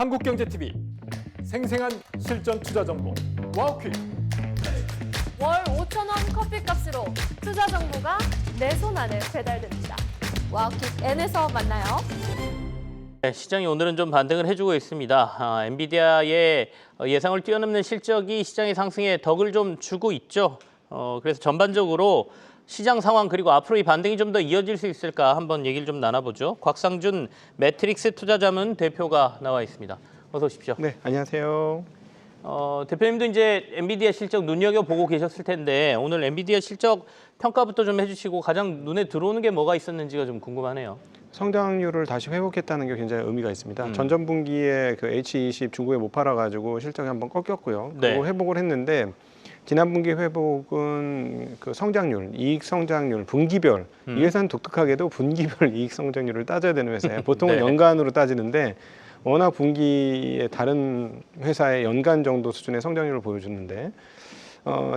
한국경제TV 생생한 실전 투자 정보 와우퀵. 월 5,000원 커피값으로 투자 정보가 내 손 안에 배달됩니다. 와우킥 N에서 만나요. 네, 시장이 오늘은 좀 반등을 해주고 있습니다. 엔비디아의 예상을 뛰어넘는 실적이 시장의 상승에 덕을 좀 주고 있죠. 그래서 전반적으로 시장 상황 그리고 앞으로 이 반등이 좀 더 이어질 수 있을까 한번 얘기를 좀 나눠보죠. 곽상준 매트릭스 투자자문 대표가 나와 있습니다. 어서 오십시오. 네, 안녕하세요. 대표님도 이제 엔비디아 실적 눈여겨보고 계셨을 텐데 오늘 엔비디아 실적 평가부터 좀 해주시고 가장 눈에 들어오는 게 뭐가 있었는지가 좀 궁금하네요. 성장률을 다시 회복했다는 게 굉장히 의미가 있습니다. 전전분기에 그 H20 중국에 못 팔아가지고 실적이 한번 꺾였고요. 네. 그리고 회복을 했는데 지난 분기 회복은 그 성장률, 이익 성장률, 분기별 이 회사는 독특하게도 분기별 이익 성장률을 따져야 되는 회사예요. 보통은 네. 연간으로 따지는데 워낙 분기에 다른 회사의 연간 정도 수준의 성장률을 보여주는데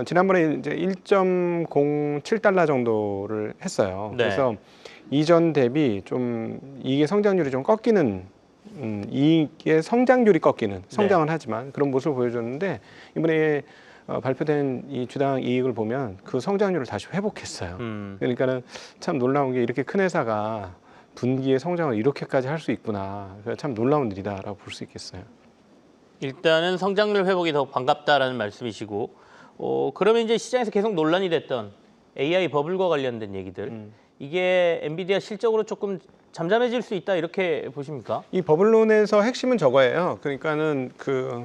지난번에 이제 1.07달러 정도를 했어요. 네. 그래서 이전 대비 좀 이익의 성장률이 좀 꺾이는 이익의 성장률이 꺾이는 성장은 하지만 그런 모습을 보여줬는데 이번에 발표된 이 주당 이익을 보면 그 성장률을 다시 회복했어요. 그러니까는 참 놀라운 게 이렇게 큰 회사가 분기의 성장을 이렇게까지 할 수 있구나. 참 놀라운 일이다라고 볼 수 있겠어요. 일단은 성장률 회복이 더 반갑다라는 말씀이시고 그러면 이제 시장에서 계속 논란이 됐던 AI 버블과 관련된 얘기들 이게 엔비디아 실적으로 조금 잠잠해질 수 있다 이렇게 보십니까? 이 버블론에서 핵심은 저거예요. 그러니까는 그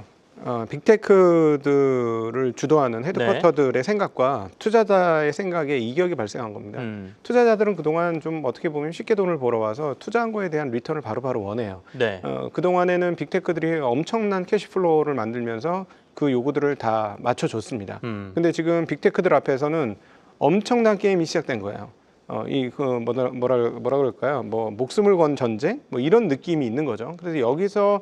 빅테크들을 주도하는 헤드쿼터들의 생각과 투자자의 생각에 이격이 발생한 겁니다. 투자자들은 그동안 좀 어떻게 보면 쉽게 돈을 벌어와서 투자한 거에 대한 리턴을 바로바로 원해요. 네. 그동안에는 빅테크들이 엄청난 캐시플로우를 만들면서 그 요구들을 다 맞춰줬습니다. 근데 지금 빅테크들 앞에서는 엄청난 게임이 시작된 거예요. 뭐라 그럴까요? 뭐 목숨을 건 전쟁? 뭐 이런 느낌이 있는 거죠. 그래서 여기서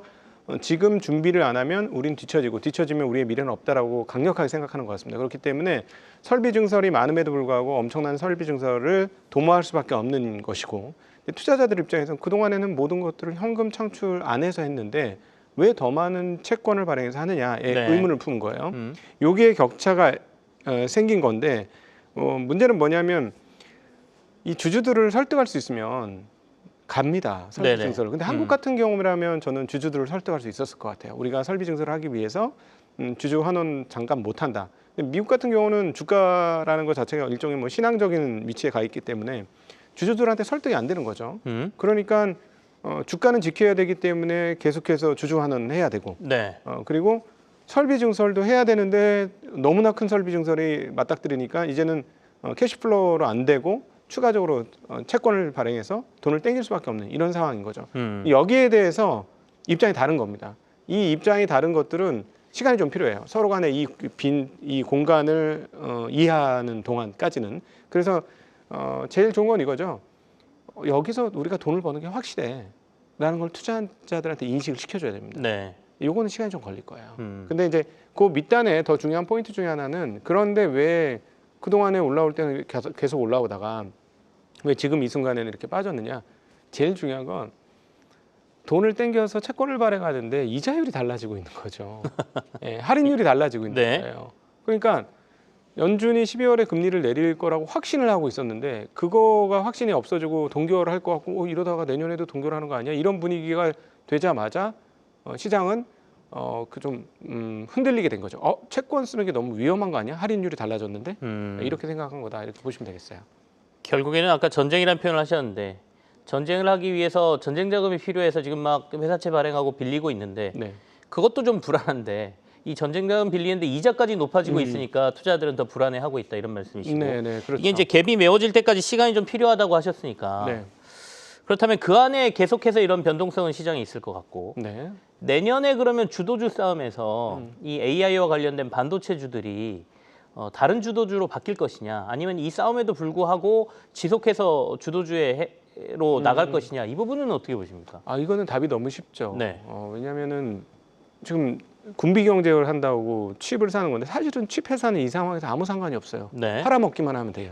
지금 준비를 안 하면 우린 뒤처지면 우리의 미래는 없다라고 강력하게 생각하는 것 같습니다. 그렇기 때문에 설비 증설이 많음에도 불구하고 엄청난 설비 증설을 도모할 수밖에 없는 것이고 투자자들 입장에서는 그동안에는 모든 것들을 현금 창출 안에서 했는데 왜 더 많은 채권을 발행해서 하느냐에 의문을 푸는 거예요. 여기에 격차가 생긴 건데 문제는 뭐냐면 이 주주들을 설득할 수 있으면 갑니다. 설비 증설을. 근데 한국 같은 경우라면 저는 주주들을 설득할 수 있었을 것 같아요. 우리가 설비 증설을 하기 위해서 주주 환원 잠깐 못 한다. 근데 미국 같은 경우는 주가라는 것 자체가 일종의 뭐 신앙적인 위치에 가 있기 때문에 주주들한테 설득이 안 되는 거죠. 그러니까 주가는 지켜야 되기 때문에 계속해서 주주 환원을 해야 되고 네. 그리고 설비 증설도 해야 되는데 너무나 큰 설비 증설이 맞닥뜨리니까 이제는 캐시플로우로 안 되고 추가적으로 채권을 발행해서 돈을 땡길 수밖에 없는 이런 상황인 거죠. 여기에 대해서 입장이 다른 겁니다. 이 입장이 다른 것들은 시간이 좀 필요해요. 서로 간에 이 공간을 이해하는 동안까지는. 그래서 제일 좋은 건 이거죠. 여기서 우리가 돈을 버는 게 확실해. 라는 걸 투자자들한테 인식을 시켜줘야 됩니다. 네. 요거는 시간이 좀 걸릴 거예요. 근데 이제 그 밑단에 더 중요한 포인트 중에 하나는 그런데 왜 그동안에 올라올 때는 계속 올라오다가 왜 지금 이 순간에는 이렇게 빠졌느냐. 제일 중요한 건 돈을 땡겨서 채권을 발행하는데 이자율이 달라지고 있는 거죠. 예, 할인율이 달라지고 있는 거예요. 그러니까 연준이 12월에 금리를 내릴 거라고 확신을 하고 있었는데 그거가 확신이 없어지고 동결을 할 것 같고 이러다가 내년에도 동결하는 거 아니야? 이런 분위기가 되자마자 시장은 좀 흔들리게 된 거죠. 채권 쓰는 게 너무 위험한 거 아니야? 할인율이 달라졌는데 이렇게 생각한 거다 이렇게 보시면 되겠어요. 결국에는 아까 전쟁이라는 표현을 하셨는데 전쟁을 하기 위해서 전쟁 자금이 필요해서 지금 막 회사채 발행하고 빌리고 있는데 그것도 좀 불안한데 이 전쟁 자금 빌리는데 이자까지 높아지고 있으니까 투자들은 더 불안해하고 있다 이런 말씀이시고 그렇죠. 이게 이제 갭이 메워질 때까지 시간이 좀 필요하다고 하셨으니까 그렇다면 그 안에 계속해서 이런 변동성은 시장에 있을 것 같고 내년에 그러면 주도주 싸움에서 이 AI와 관련된 반도체주들이 다른 주도주로 바뀔 것이냐 아니면 이 싸움에도 불구하고 지속해서 주도주로 나갈 것이냐 이 부분은 어떻게 보십니까? 이거는 답이 너무 쉽죠. 왜냐하면은 지금 군비 경쟁을 한다고 칩을 사는 건데 사실은 칩 회사는 이 상황에서 아무 상관이 없어요. 팔아먹기만 하면 돼요.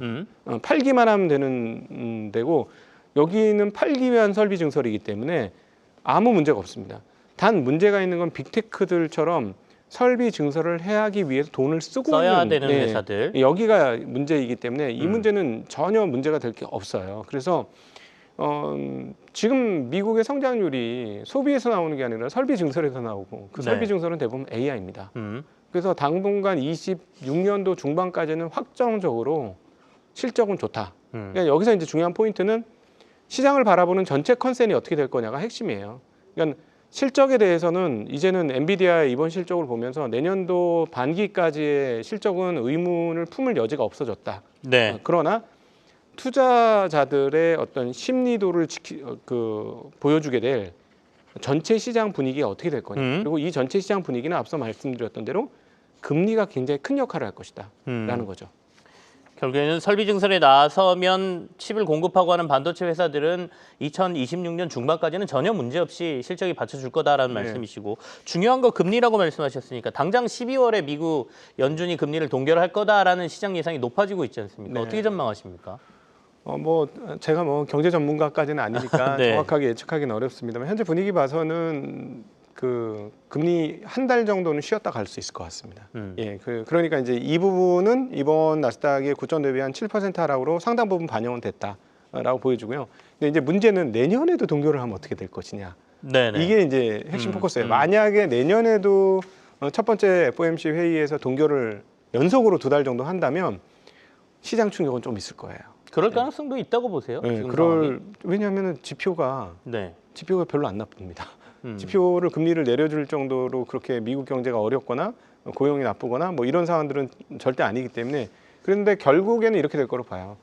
팔기만 하면 되는 데고 여기는 팔기 위한 설비 증설이기 때문에 아무 문제가 없습니다. 단 문제가 있는 건 빅테크들처럼 설비 증설을 해야 하기 위해서 돈을 쓰고 써야 있는 되는 회사들. 여기가 문제이기 때문에 이 문제는 전혀 문제가 될 게 없어요. 그래서 지금 미국의 성장률이 소비에서 나오는 게 아니라 설비 증설에서 나오고 그 설비 네. 증설은 대부분 AI입니다. 그래서 당분간 26년도 중반까지는 확정적으로 실적은 좋다. 그러니까 여기서 이제 중요한 포인트는 시장을 바라보는 전체 컨센이 어떻게 될 거냐가 핵심이에요. 그러니까 실적에 대해서는 이제는 엔비디아의 이번 실적을 보면서 내년도 반기까지의 실적은 의문을 품을 여지가 없어졌다. 네. 그러나 투자자들의 어떤 심리도를 보여주게 될 전체 시장 분위기가 어떻게 될 거냐. 그리고 이 전체 시장 분위기는 앞서 말씀드렸던 대로 금리가 굉장히 큰 역할을 할 것이다. 라는 거죠. 결국에는 설비 증설에 나서면 칩을 공급하고 하는 반도체 회사들은 2026년 중반까지는 전혀 문제 없이 실적이 받쳐줄 거다라는 말씀이시고 중요한 거 금리라고 말씀하셨으니까 당장 12월에 미국 연준이 금리를 동결할 거다라는 시장 예상이 높아지고 있지 않습니까? 어떻게 전망하십니까? 제가 경제 전문가까지는 아니니까 네. 정확하게 예측하기는 어렵습니다만 현재 분위기 봐서는 그 금리 한 달 정도는 쉬었다 갈 수 있을 것 같습니다. 그러니까 이제 이 부분은 이번 나스닥의 고점 대비 한 7% 하락으로 상당 부분 반영은 됐다라고 보여주고요. 근데 이제 문제는 내년에도 동결을 하면 어떻게 될 것이냐. 네네. 이게 이제 핵심 포커스예요. 만약에 내년에도 첫 번째 FOMC 회의에서 동결을 연속으로 2달 정도 한다면 시장 충격은 좀 있을 거예요. 그럴 가능성도 있다고 보세요? 네, 지금 상황이? 왜냐하면 지표가 네. 별로 안 나쁩니다. 지표를 금리를 내려줄 정도로 그렇게 미국 경제가 어렵거나 고용이 나쁘거나 뭐 이런 상황들은 절대 아니기 때문에 그런데 결국에는 이렇게 될 거로 봐요.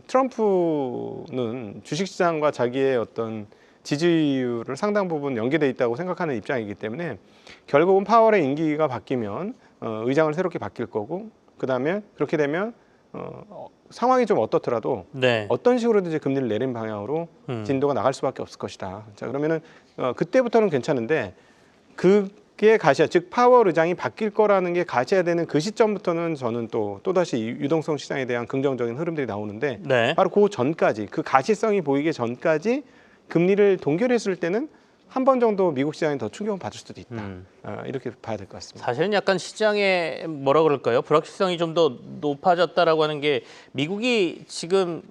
트럼프는 주식시장과 자기의 어떤 지지율을 상당 부분 연계돼 있다고 생각하는 입장이기 때문에 결국은 파월의 임기가 바뀌면 의장을 새롭게 바뀔 거고 그다음에 그렇게 되면 상황이 좀 어떻더라도 네. 어떤 식으로든지 금리를 내린 방향으로 진도가 나갈 수밖에 없을 것이다. 자 그러면은 그때부터는 괜찮은데 그게 가시화 즉 파월 의장이 바뀔 거라는 게 가셔야 되는 그 시점부터는 저는 또다시 유동성 시장에 대한 긍정적인 흐름들이 나오는데 네. 바로 그 전까지 그 가시성이 보이기 전까지 금리를 동결했을 때는 한 번 정도 미국 시장이 더 충격을 받을 수도 있다. 이렇게 봐야 될 것 같습니다. 사실은 약간 시장에 뭐라 그럴까요? 불확실성이 좀 더 높아졌다라고 하는 게 미국이 지금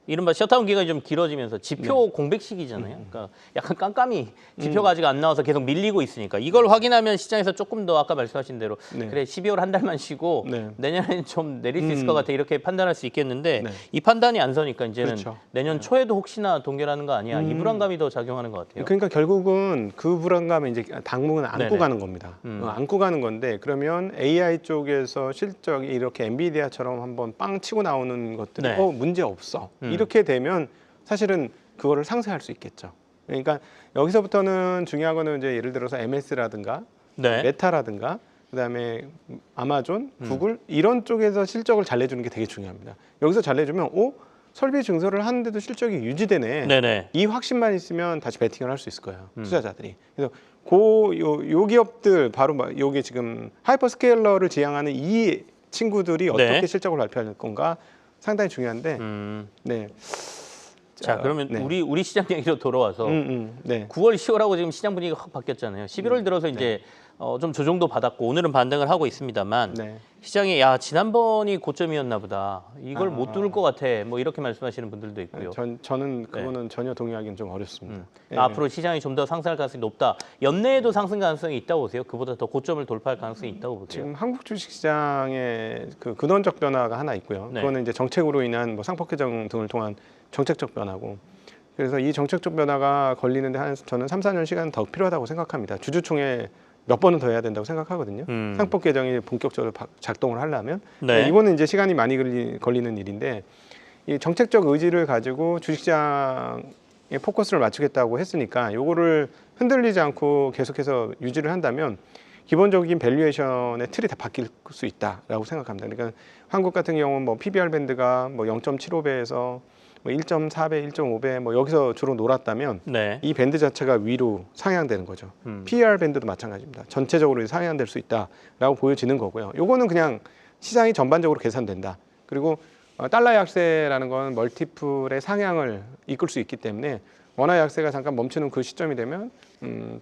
이른바 셧다운 기간이 좀 길어지면서 지표 공백 시기잖아요. 그러니까 약간 깜깜이 지표가 아직 안 나와서 계속 밀리고 있으니까 이걸 확인하면 시장에서 조금 더 아까 말씀하신 대로 그래 12월 한 달만 쉬고 내년에는 좀 내릴 수 있을 것 같아 이렇게 판단할 수 있겠는데 이 판단이 안 서니까 이제는 그렇죠. 내년 초에도 혹시나 동결하는 거 아니야 이 불안감이 더 작용하는 것 같아요. 그러니까 결국은 그 불안감을 이제 당분간 안고 가는 겁니다. 안고 가는 건데 그러면 AI 쪽에서 실적이 이렇게 엔비디아처럼 한번 빵 치고 나오는 것들이 문제 없어. 이렇게 되면 사실은 그거를 상쇄할 수 있겠죠. 그러니까 여기서부터는 중요한 거는 이제 예를 들어서 MS라든가 메타라든가 그다음에 아마존, 구글 이런 쪽에서 실적을 잘 내주는 게 되게 중요합니다. 여기서 잘 내주면 설비 증설을 하는데도 실적이 유지되네. 이 확신만 있으면 다시 베팅을 할 수 있을 거예요. 투자자들이. 그래서 요 기업들 바로 요게 지금 하이퍼스케일러를 지향하는 이 친구들이 어떻게 실적을 발표할 건가 상당히 중요한데. 자 그러면 우리 시장 얘기로 돌아와서 9월, 10월하고 지금 시장 분위기가 확 바뀌었잖아요. 11월 들어서 이제 좀 조정도 받았고 오늘은 반등을 하고 있습니다만 시장이 지난번이 고점이었나 보다. 이걸 못 뚫을 것 같아. 뭐 이렇게 말씀하시는 분들도 있고요. 저는 그거는 전혀 동의하기는 좀 어렵습니다. 앞으로 시장이 좀 더 상승할 가능성이 높다. 연내에도 상승 가능성이 있다고 보세요? 그보다 더 고점을 돌파할 가능성이 있다고 보세요? 지금 한국 주식시장에 그 근원적 변화가 하나 있고요. 그거는 이제 정책으로 인한 뭐 상법 개정 등을 통한 정책적 변화고 그래서 이 정책적 변화가 걸리는데 저는 3, 4년 시간 더 필요하다고 생각합니다. 주주총회 몇 번은 더 해야 된다고 생각하거든요. 상법 개정이 본격적으로 작동을 하려면 이거는 이제 시간이 많이 걸리는 일인데 이 정책적 의지를 가지고 주식시장에 포커스를 맞추겠다고 했으니까 요거를 흔들리지 않고 계속해서 유지를 한다면 기본적인 밸류에이션의 틀이 다 바뀔 수 있다라고 생각합니다. 그러니까 한국 같은 경우는 뭐 PBR 밴드가 뭐 0.75배에서 뭐 1.4배, 1.5배 뭐 여기서 주로 놀았다면 이 밴드 자체가 위로 상향되는 거죠. PER 밴드도 마찬가지입니다. 전체적으로 상향될 수 있다라고 보여지는 거고요. 요거는 그냥 시장이 전반적으로 계산된다. 그리고 달러 약세라는 건 멀티플의 상향을 이끌 수 있기 때문에 원화 약세가 잠깐 멈추는 그 시점이 되면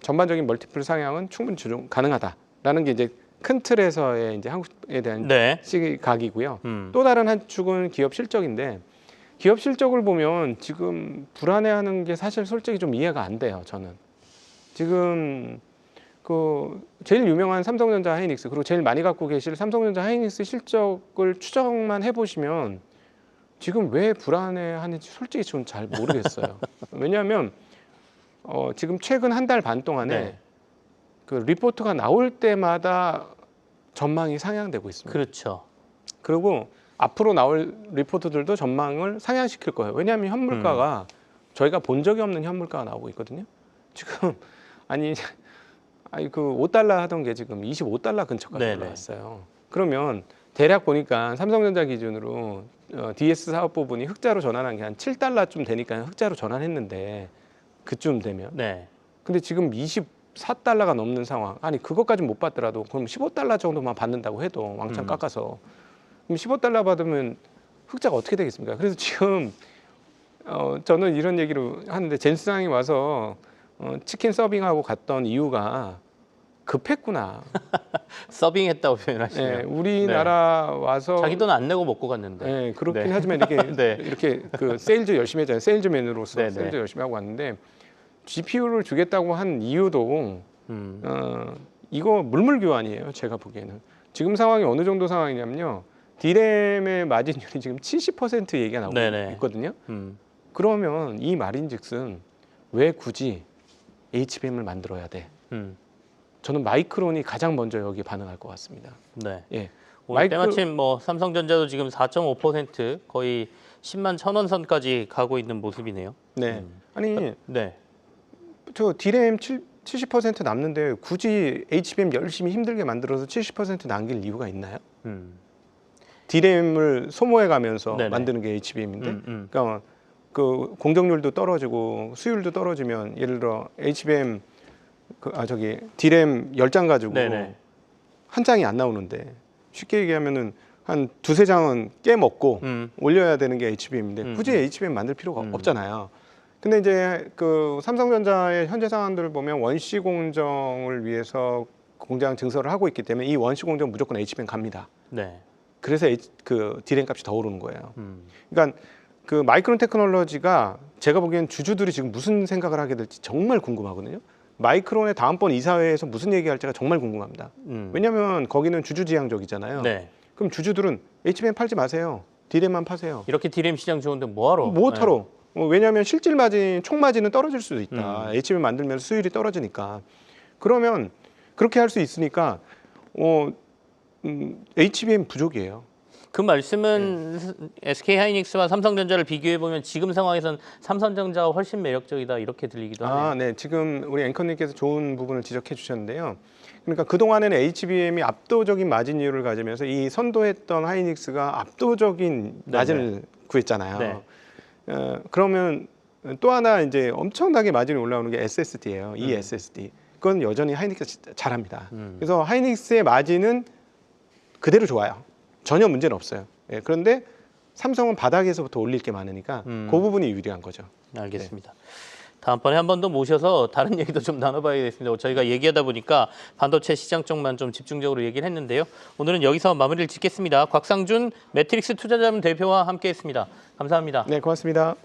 전반적인 멀티플 상향은 충분히 조정 가능하다라는 게 이제 큰 틀에서의 이제 한국에 대한 네. 시각이고요. 또 다른 한 축은 기업 실적인데 기업 실적을 보면 지금 불안해하는 게 사실 솔직히 좀 이해가 안 돼요. 저는 지금 그 제일 유명한 삼성전자 하이닉스 그리고 제일 많이 갖고 계실 삼성전자 하이닉스 실적을 추정만 해보시면 지금 왜 불안해하는지 솔직히 저는 잘 모르겠어요. 왜냐하면 지금 최근 한 달 반 동안에 네. 그 리포트가 나올 때마다 전망이 상향되고 있습니다. 그렇죠. 그리고 앞으로 나올 리포트들도 전망을 상향시킬 거예요. 왜냐하면 현물가가 저희가 본 적이 없는 현물가가 나오고 있거든요. 지금 아니 그 5달러 하던 게 지금 25달러 근처까지 네네. 올라왔어요. 그러면 대략 보니까 삼성전자 기준으로 DS 사업 부분이 흑자로 전환한 게 한 7달러쯤 되니까 흑자로 전환했는데 그쯤 되면 네. 근데 지금 24달러가 넘는 상황. 아니 그것까지 못 받더라도 그럼 15달러 정도만 받는다고 해도 왕창 깎아서 그럼 15달러 받으면 흑자가 어떻게 되겠습니까? 그래서 지금 저는 이런 얘기를 하는데 젠스상이 와서 치킨 서빙하고 갔던 이유가 급했구나. 서빙했다고 표현하시네요. 네, 우리나라 와서 자기 돈 안 내고 먹고 갔는데. 네, 그렇긴 네. 하지만 이렇게 네. 이렇게 그 세일즈 열심히 했잖아요. 세일즈맨으로서 네네. 세일즈 열심히 하고 왔는데 GPU를 주겠다고 한 이유도 이거 물물 교환이에요. 제가 보기에는 지금 상황이 어느 정도 상황이냐면요. D램의 마진율이 지금 70% 얘기가 나오고 네네. 있거든요. 그러면 이 말인즉슨 왜 굳이 HBM을 만들어야 돼? 저는 마이크론이 가장 먼저 여기 반응할 것 같습니다. 네. 예. 오늘 때마침 뭐 삼성전자도 지금 4.5% 거의 10만 1,000원 선까지 가고 있는 모습이네요. 네. 아니 네. 저 D램 70% 남는데 굳이 HBM 열심히 힘들게 만들어서 70% 남길 이유가 있나요? D램을 소모해가면서 네네. 만드는 게 HBM인데, 그러니까 그 공정률도 떨어지고 수율도 떨어지면 예를 들어 HBM D램 10장 가지고 네네. 한 장이 안 나오는데 쉽게 얘기하면은 한 두세 장은 깨먹고 올려야 되는 게 HBM인데 굳이 HBM 만들 필요가 없잖아요. 근데 이제 그 삼성전자의 현재 상황들을 보면 원시 공정을 위해서 공장 증설을 하고 있기 때문에 이 원시 공정 무조건 HBM 갑니다. 네. 그래서 그 D램 값이 더 오르는 거예요. 그러니까 그 마이크론 테크놀로지가 제가 보기엔 주주들이 지금 무슨 생각을 하게 될지 정말 궁금하거든요. 마이크론의 다음번 이사회에서 무슨 얘기할지가 정말 궁금합니다. 왜냐하면 거기는 주주지향적이잖아요. 네. 그럼 주주들은 HBM 팔지 마세요. D램만 파세요. 이렇게 D램 시장 좋은데 뭐하러? 뭐하러? 왜냐하면 실질 마진, 총 마진은 떨어질 수도 있다. HBM 만들면서 수율이 떨어지니까. 그러면 그렇게 할 수 있으니까 HBM 부족이에요. 그 말씀은 SK 하이닉스와 삼성전자를 비교해 보면 지금 상황에선 삼성전자가 훨씬 매력적이다 이렇게 들리기도 하네요. 네. 지금 우리 앵커님께서 좋은 부분을 지적해 주셨는데요. 그러니까 그동안에는 HBM이 압도적인 마진율을 가지면서 이 선도했던 하이닉스가 압도적인 마진을 구했잖아요. 네. 그러면 또 하나 이제 엄청나게 마진이 올라오는 게 SSD예요. 이 SSD. 그건 여전히 하이닉스가 잘합니다. 그래서 하이닉스의 마진은 그대로 좋아요. 전혀 문제는 없어요. 예, 그런데 삼성은 바닥에서부터 올릴 게 많으니까 그 부분이 유리한 거죠. 알겠습니다. 다음번에 한 번 더 모셔서 다른 얘기도 좀 나눠봐야겠습니다. 저희가 얘기하다 보니까 반도체 시장 쪽만 좀 집중적으로 얘기를 했는데요. 오늘은 여기서 마무리를 짓겠습니다. 곽상준 매트릭스 투자자문 대표와 함께했습니다. 감사합니다. 네, 고맙습니다.